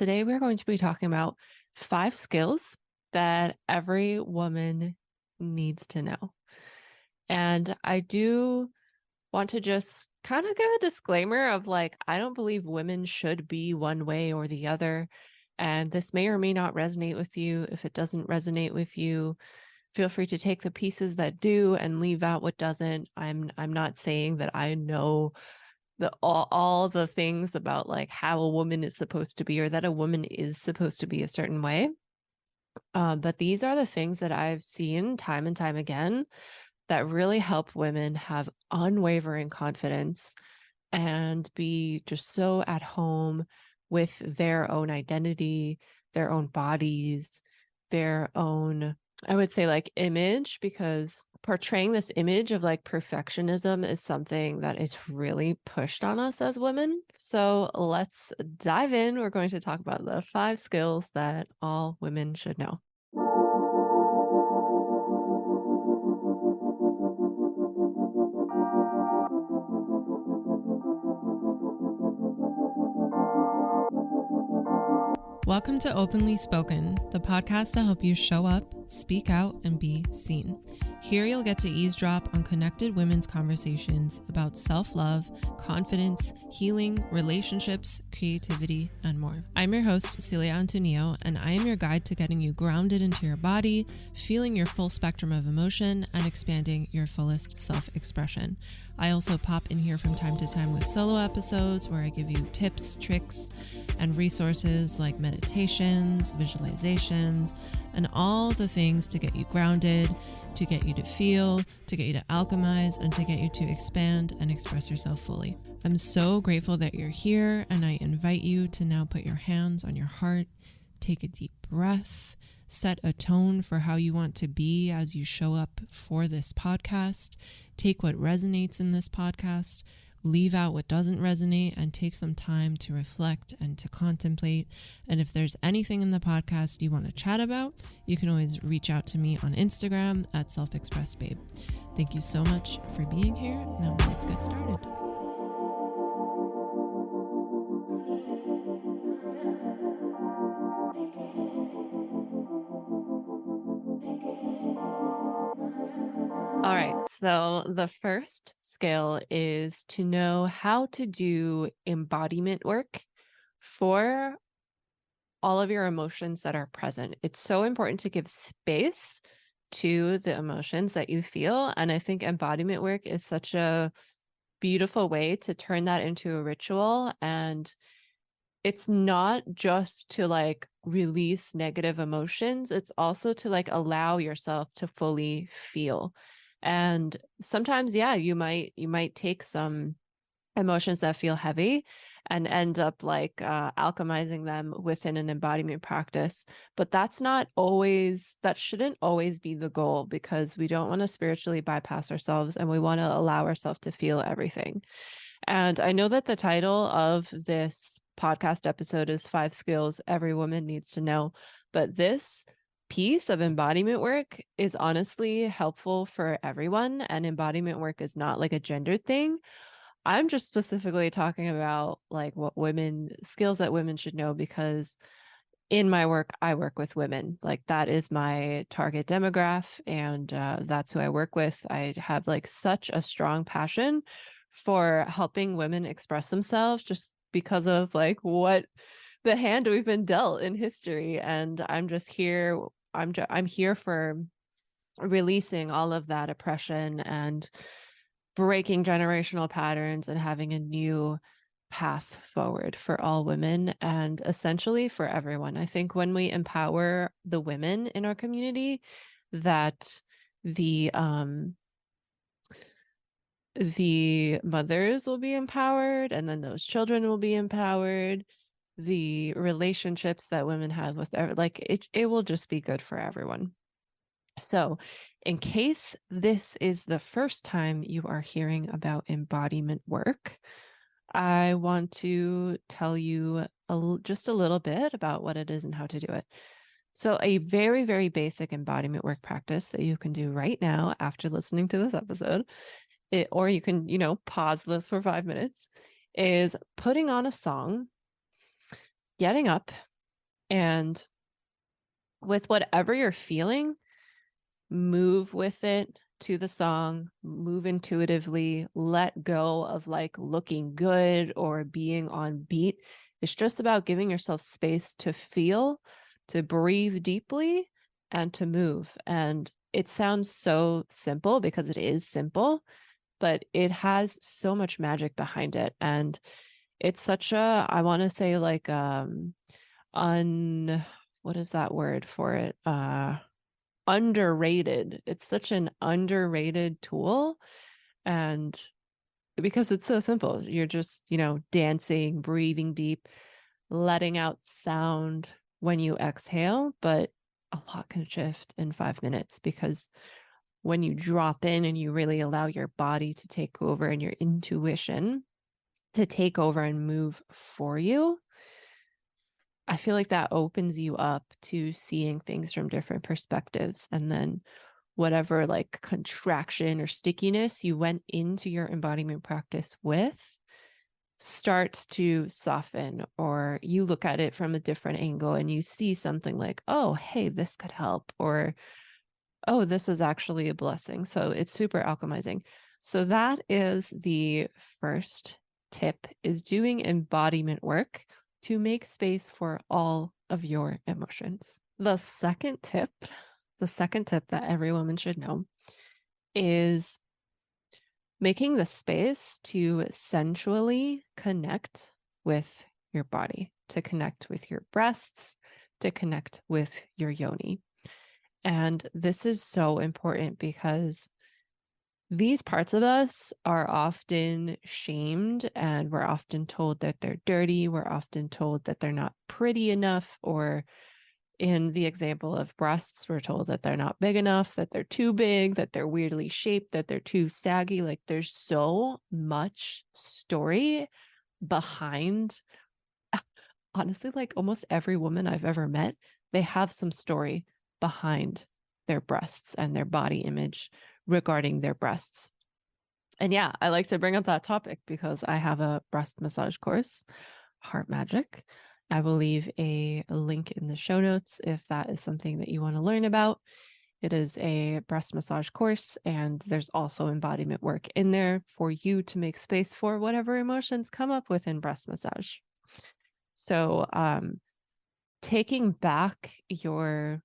today we're going to be talking about 5 skills that every woman needs to know. And I do want to just kind of give a disclaimer of like, I don't believe women should be one way or the other. And this may or may not resonate with you. If it doesn't resonate with you, feel free to take the pieces that do and leave out what doesn't. I'm not saying that I know all the things about like how a woman is supposed to be or that a woman is supposed to be a certain way. But these are the things that I've seen time and time again that really help women have unwavering confidence and be just so at home with their own identity, their own bodies, their own, I would say, like image, because portraying this image of like perfectionism is something that is really pushed on us as women. So let's dive in. We're going to talk about the 5 skills that all women should know. Welcome to Openly Spoken, the podcast to help you show up, speak out, and be seen. Here you'll get to eavesdrop on connected women's conversations about self-love, confidence, healing, relationships, creativity, and more. I'm your host, Celia Antonio, and I am your guide to getting you grounded into your body, feeling your full spectrum of emotion, and expanding your fullest self-expression. I also pop in here from time to time with solo episodes where I give you tips, tricks, and resources like meditations, visualizations, and all the things to get you grounded, to get you to feel, to get you to alchemize, and to get you to expand and express yourself fully. I'm so grateful that you're here, and I invite you to now put your hands on your heart, take a deep breath, set a tone for how you want to be as you show up for this podcast. Take what resonates in this podcast, leave out what doesn't resonate, and take some time to reflect and to contemplate. And if there's anything in the podcast you want to chat about, you can always reach out to me on Instagram at selfexpressbabe. Thank you so much for being here. Now let's get started. All right, so the first skill is to know how to do embodiment work for all of your emotions that are present. It's so important to give space to the emotions that you feel. And I think embodiment work is such a beautiful way to turn that into a ritual. And it's not just to like release negative emotions, it's also to like allow yourself to fully feel. And sometimes, yeah, you might take some emotions that feel heavy and end up like alchemizing them within an embodiment practice. But that shouldn't always be the goal, because we don't want to spiritually bypass ourselves and we want to allow ourselves to feel everything. And I know that the title of this podcast episode is 5 skills every woman needs to know, but this piece of embodiment work is honestly helpful for everyone, and embodiment work is not like a gendered thing. I'm just specifically talking about like skills that women should know, because in my work, I work with women. Like that is my target demographic, and that's who I work with. I have like such a strong passion for helping women express themselves just because of like what the hand we've been dealt in history. And I'm just here. I'm here for releasing all of that oppression and breaking generational patterns and having a new path forward for all women and essentially for everyone. I think when we empower the women in our community, that the mothers will be empowered, and then those children will be empowered. The relationships that women have with it will just be good for everyone. So in case this is the first time you are hearing about embodiment work, I want to tell you just a little bit about what it is and how to do it. So a very, very basic embodiment work practice that you can do right now after listening to this episode, or you can, pause this for 5 minutes, is putting on a song, getting up And with whatever you're feeling, move with it to the song, move intuitively, let go of like looking good or being on beat. It's just about giving yourself space to feel, to breathe deeply, and to move. And it sounds so simple because it is simple, but it has so much magic behind it. And it's such a, I want to say like un what is that word for it? Underrated. It's such an underrated tool. And because it's so simple, you're just, dancing, breathing deep, letting out sound when you exhale, but a lot can shift in 5 minutes because when you drop in and you really allow your body to take over and your intuition to take over and move for you, I feel like that opens you up to seeing things from different perspectives. And then whatever like contraction or stickiness you went into your embodiment practice with starts to soften, or you look at it from a different angle and you see something like, oh, hey, this could help, or oh, this is actually a blessing. So it's super alchemizing. So that is the first tip, is doing embodiment work to make space for all of your emotions. The second tip that every woman should know is making the space to sensually connect with your body, to connect with your breasts, to connect with your yoni. And this is so important because these parts of us are often shamed, and we're often told that they're dirty. We're often told that they're not pretty enough, or in the example of breasts, we're told that they're not big enough, that they're too big, that they're weirdly shaped, that they're too saggy. Like there's so much story behind, honestly, like almost every woman I've ever met, they have some story behind their breasts and their body image regarding their breasts. And yeah, I like to bring up that topic because I have a breast massage course, Heart Magic. I will leave a link in the show notes if that is something that you want to learn about. It is a breast massage course, and there's also embodiment work in there for you to make space for whatever emotions come up within breast massage. So, taking back your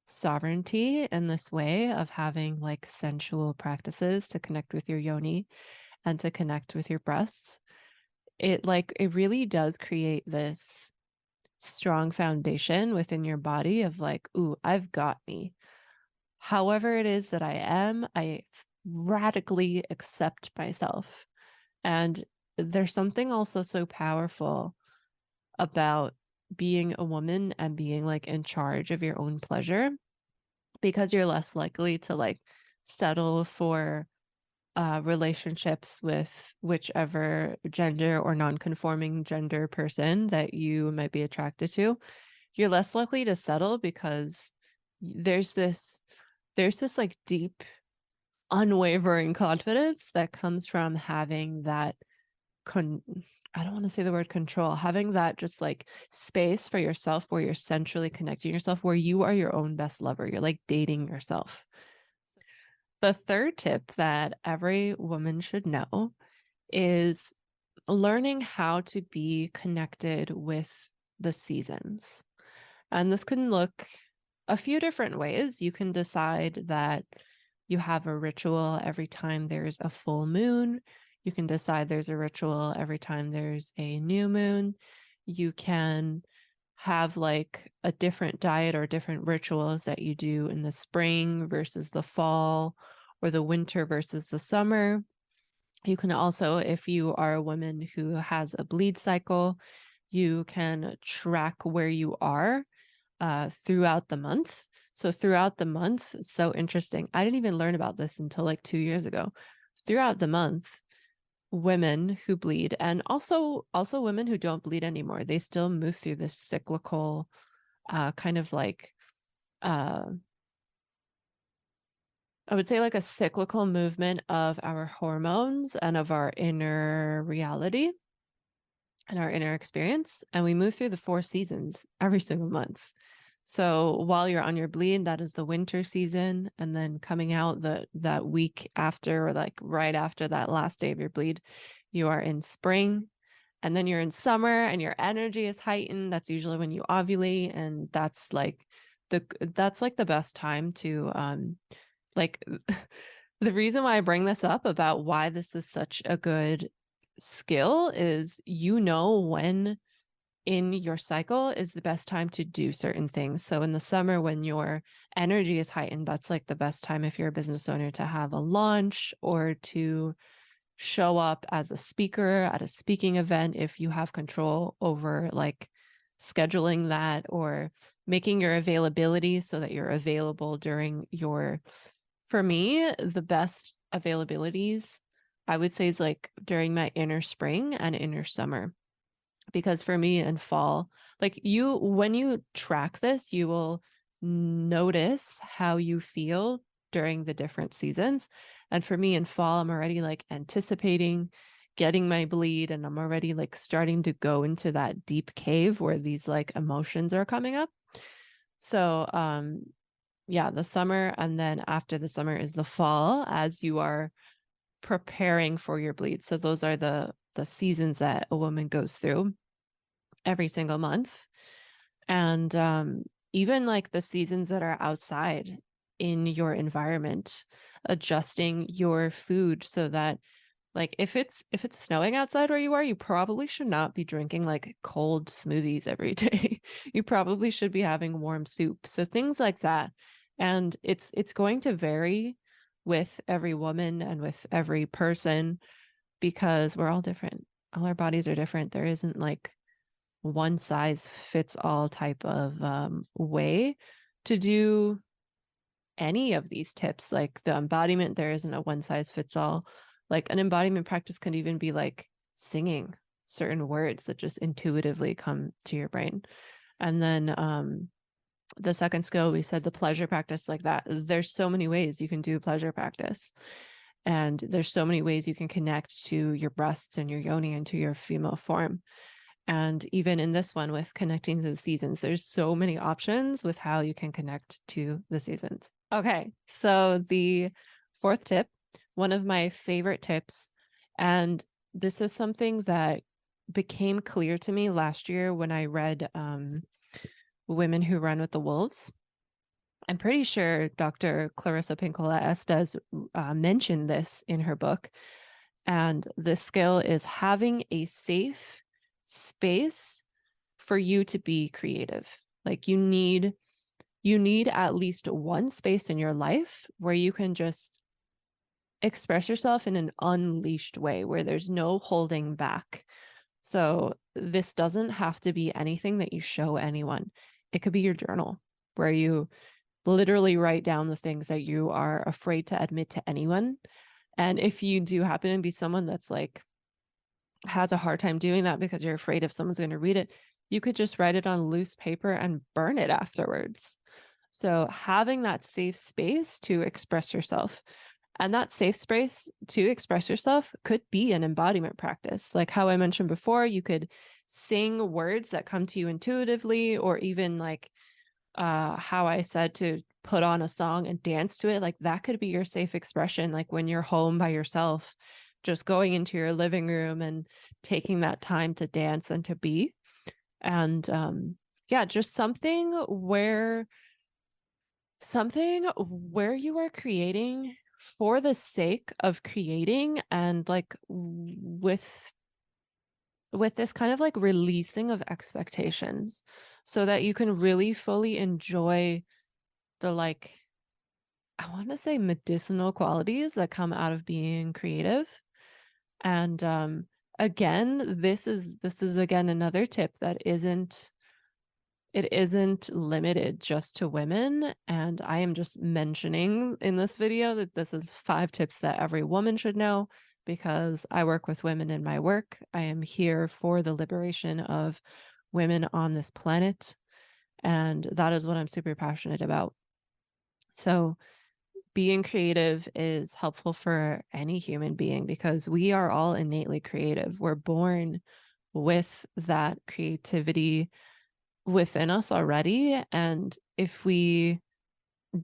sovereignty in this way of having like sensual practices to connect with your yoni and to connect with your breasts, it really does create this strong foundation within your body of like, ooh, I've got me. However it is that I am, I radically accept myself. And there's something also so powerful about being a woman and being like in charge of your own pleasure, because you're less likely to like settle for relationships with whichever gender or non-conforming gender person that you might be attracted to. You're less likely to settle because there's this like deep unwavering confidence that comes from having that I don't want to say the word control, having that just like space for yourself where you're centrally connecting yourself, where you are your own best lover. You're like dating yourself. The third tip that every woman should know is learning how to be connected with the seasons. And this can look a few different ways. You can decide that you have a ritual every time there's a full moon. You can decide there's a ritual every time there's a new moon. You can have like a different diet or different rituals that you do in the spring versus the fall, or the winter versus the summer. You can also, if you are a woman who has a bleed cycle, you can track where you are throughout the month. So throughout the month, it's so interesting. I didn't even learn about this until like 2 years ago. Throughout the month, women who bleed, and also women who don't bleed anymore, they still move through this cyclical kind of like I would say like a cyclical movement of our hormones and of our inner reality. and our inner experience. And we move through the 4 seasons every single month. So while you're on your bleed, that is the winter season. And then coming out that week after, or like right after that last day of your bleed, you are in spring. And then you're in summer and your energy is heightened. That's usually when you ovulate. And that's like the best time to like the reason why I bring this up about why this is such a good skill is, when in your cycle is the best time to do certain things. So in the summer, when your energy is heightened, that's like the best time if you're a business owner to have a launch or to show up as a speaker at a speaking event if you have control over like scheduling that or making your availability so that you're available during your, for me, the best availabilities I would say is like during my inner spring and inner summer. Because for me in fall, like when you track this, you will notice how you feel during the different seasons. And for me in fall, I'm already like anticipating getting my bleed, and I'm already like starting to go into that deep cave where these like emotions are coming up. So, yeah, the summer, and then after the summer is the fall as you are preparing for your bleed. So those are the seasons that a woman goes through every single month. And even like the seasons that are outside in your environment, adjusting your food so that, like, if it's snowing outside where you are, you probably should not be drinking like cold smoothies every day. You probably should be having warm soup. So things like that. And it's going to vary with every woman and with every person because we're all different. All our bodies are different. There isn't like one size fits all type of way to do any of these tips. Like the embodiment, there isn't a one size fits all. Like an embodiment practice can even be like singing certain words that just intuitively come to your brain. And then the second skill, we said the pleasure practice, like that. There's so many ways you can do pleasure practice. And there's so many ways you can connect to your breasts and your yoni and to your female form. And even in this one with connecting to the seasons, there's so many options with how you can connect to the seasons. Okay, so the fourth tip, one of my favorite tips, and this is something that became clear to me last year when I read Women Who Run with the Wolves. I'm pretty sure Dr. Clarissa Pinkola Estes mentioned this in her book. And the skill is having a safe space for you to be creative. Like you need at least one space in your life where you can just express yourself in an unleashed way, where there's no holding back. So this doesn't have to be anything that you show anyone. It could be your journal where you literally write down the things that you are afraid to admit to anyone. And if you do happen to be someone that's like has a hard time doing that because you're afraid if someone's going to read it, you could just write it on loose paper and burn it afterwards. So having that safe space to express yourself, and that safe space to express yourself could be an embodiment practice. Like how I mentioned before, you could sing words that come to you intuitively, or even like how I said to put on a song and dance to it. Like that could be your safe expression. Like when you're home by yourself, just going into your living room and taking that time to dance and to be. And yeah, just something where you are creating for the sake of creating, and like with this kind of like releasing of expectations so that you can really fully enjoy the, like, I want to say medicinal qualities that come out of being creative. And again, this is again another tip that isn't limited just to women. And I am just mentioning in this video that this is 5 tips that every woman should know, because I work with women in my work. I am here for the liberation of women on this planet. And that is what I'm super passionate about. So being creative is helpful for any human being because we are all innately creative. We're born with that creativity within us already. And if we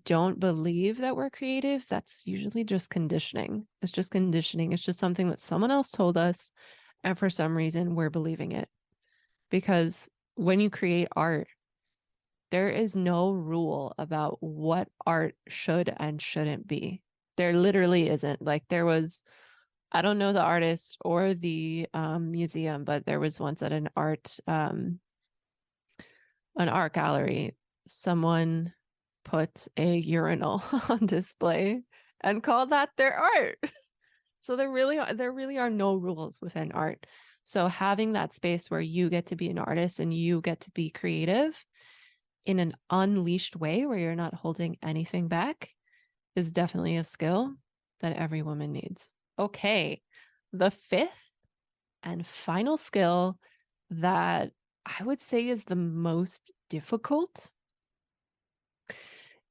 don't believe that we're creative, that's usually just conditioning. It's just conditioning. It's just something that someone else told us. And for some reason, we're believing it. Because when you create art, there is no rule about what art should and shouldn't be. There literally isn't. Like there was, I don't know the artist or the museum, but there was once at an art gallery, someone put a urinal on display and called that their art. So there really are no rules within art. So having that space where you get to be an artist and you get to be creative in an unleashed way where you're not holding anything back is definitely a skill that every woman needs. Okay. The fifth and final skill that I would say is the most difficult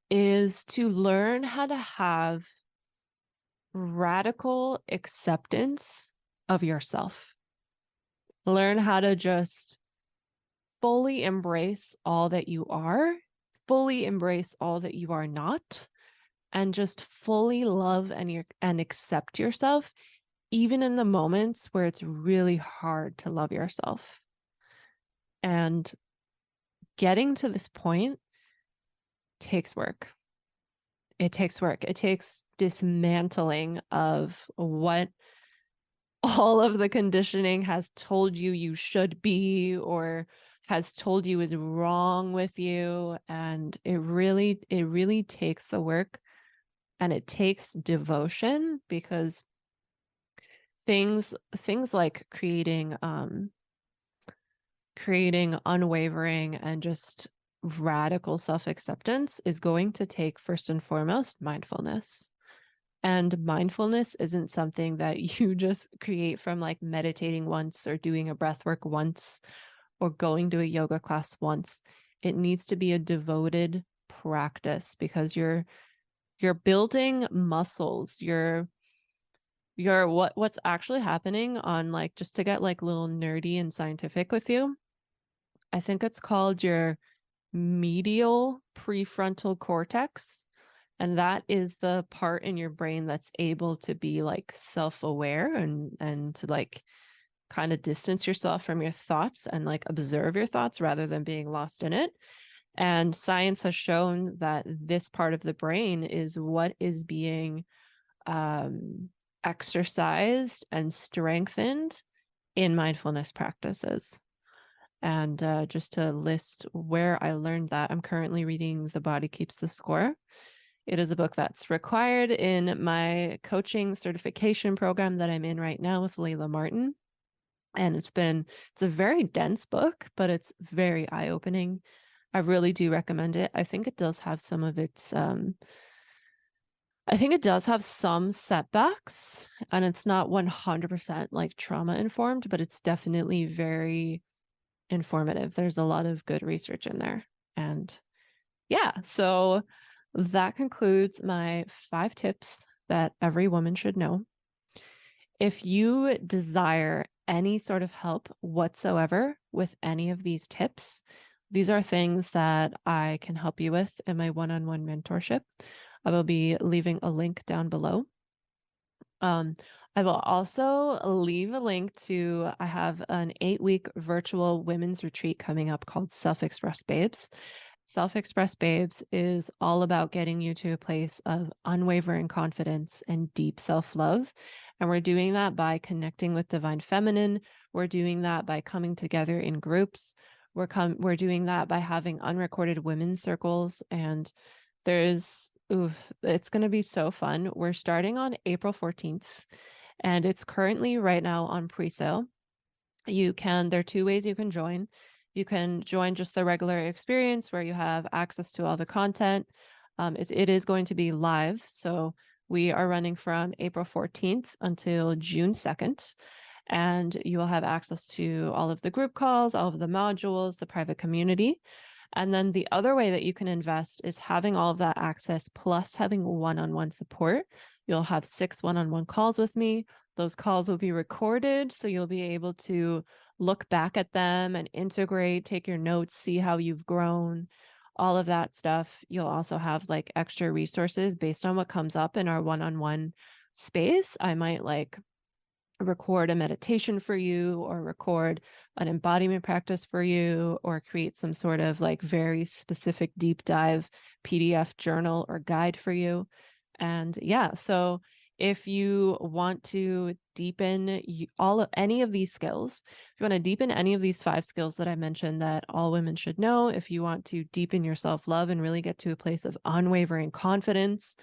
is to learn how to have radical acceptance of yourself. Learn how to just fully embrace all that you are, fully embrace all that you are not, and just fully love and accept yourself, even in the moments where it's really hard to love yourself. And getting to this point takes work. It takes work. It takes dismantling of what all of the conditioning has told you you should be or has told you is wrong with you. And it really takes the work, and it takes devotion, because things like creating unwavering and just radical self-acceptance is going to take, first and foremost, mindfulness. And mindfulness isn't something that you just create from like meditating once or doing a breath work once or going to a yoga class once. It needs to be a devoted practice, because you're building muscles. What's actually happening on, like, just to get like a little nerdy and scientific with you, I think it's called your medial prefrontal cortex. And that is the part in your brain that's able to be like self-aware and to like kind of distance yourself from your thoughts and like observe your thoughts rather than being lost in it. And science has shown that this part of the brain is what is being exercised and strengthened in mindfulness practices. And just to list where I learned that, I'm currently reading The Body Keeps the Score. It is a book that's required in my coaching certification program that I'm in right now with Layla Martin. And it's a very dense book, but it's very eye-opening. I really do recommend it. I think it does have some setbacks, and it's not 100% like trauma informed, but it's definitely very informative. There's a lot of good research in there. And yeah, so that concludes my 5 tips that every woman should know. If you desire any sort of help whatsoever with any of these tips, these are things that I can help you with in my one-on-one mentorship. I will be leaving a link down below. I will also leave a link to, I have an 8-week virtual women's retreat coming up called Self-Express Babes. Self-Express Babes is all about getting you to a place of unwavering confidence and deep self-love. And we're doing that by connecting with divine feminine. We're doing that by coming together in groups. We're doing that by having unrecorded women's circles. And it's going to be so fun. We're starting on April 14th, and it's currently right now on pre-sale. There are 2 ways you can join. You can join just the regular experience where you have access to all the content. It is going to be live. So we are running from April 14th until June 2nd. And you will have access to all of the group calls, all of the modules, the private community. And then the other way that you can invest is having all of that access plus having one-on-one support. You'll have 6 one-on-one calls with me. Those calls will be recorded, so you'll be able to look back at them and integrate, take your notes, see how you've grown, all of that stuff. You'll also have like extra resources based on what comes up in our one-on-one space. I might like record a meditation for you or record an embodiment practice for you or create some sort of like very specific deep dive PDF journal or guide for you. And yeah, so if you want to deepen any of these skills, if you want to deepen any of these 5 skills that I mentioned that all women should know, if you want to deepen your self-love and really get to a place of unwavering confidence,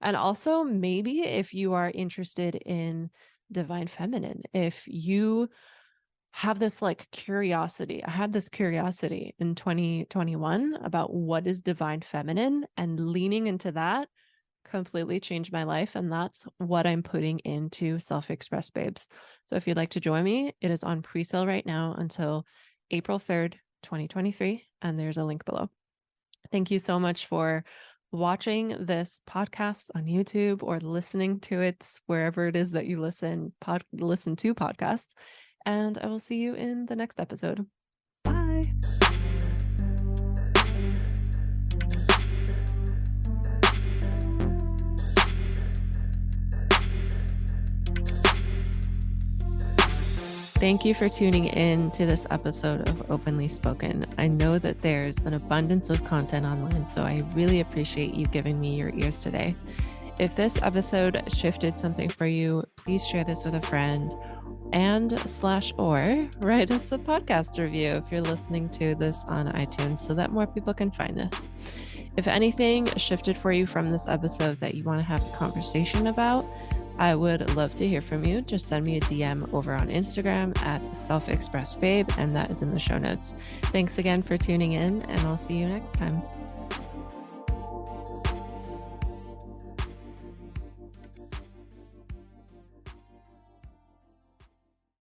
and also maybe if you are interested in divine feminine, if you have this like curiosity, I had this curiosity in 2021 about what is divine feminine, and leaning into that completely changed my life. And that's what I'm putting into Self-Express Babes. So if you'd like to join me, it is on pre-sale right now until April 3rd, 2023. And there's a link below. Thank you so much for watching this podcast on YouTube or listening to it wherever it is that you listen to podcasts. And I will see you in the next episode. Bye. Thank you for tuning in to this episode of Openly Spoken. I know that there's an abundance of content online, so I really appreciate you giving me your ears today. If this episode shifted something for you, please share this with a friend and/or write us a podcast review if you're listening to this on iTunes so that more people can find this. If anything shifted for you from this episode that you want to have a conversation about, I would love to hear from you. Just send me a DM over on Instagram at selfexpressbabe, and that is in the show notes. Thanks again for tuning in, and I'll see you next time.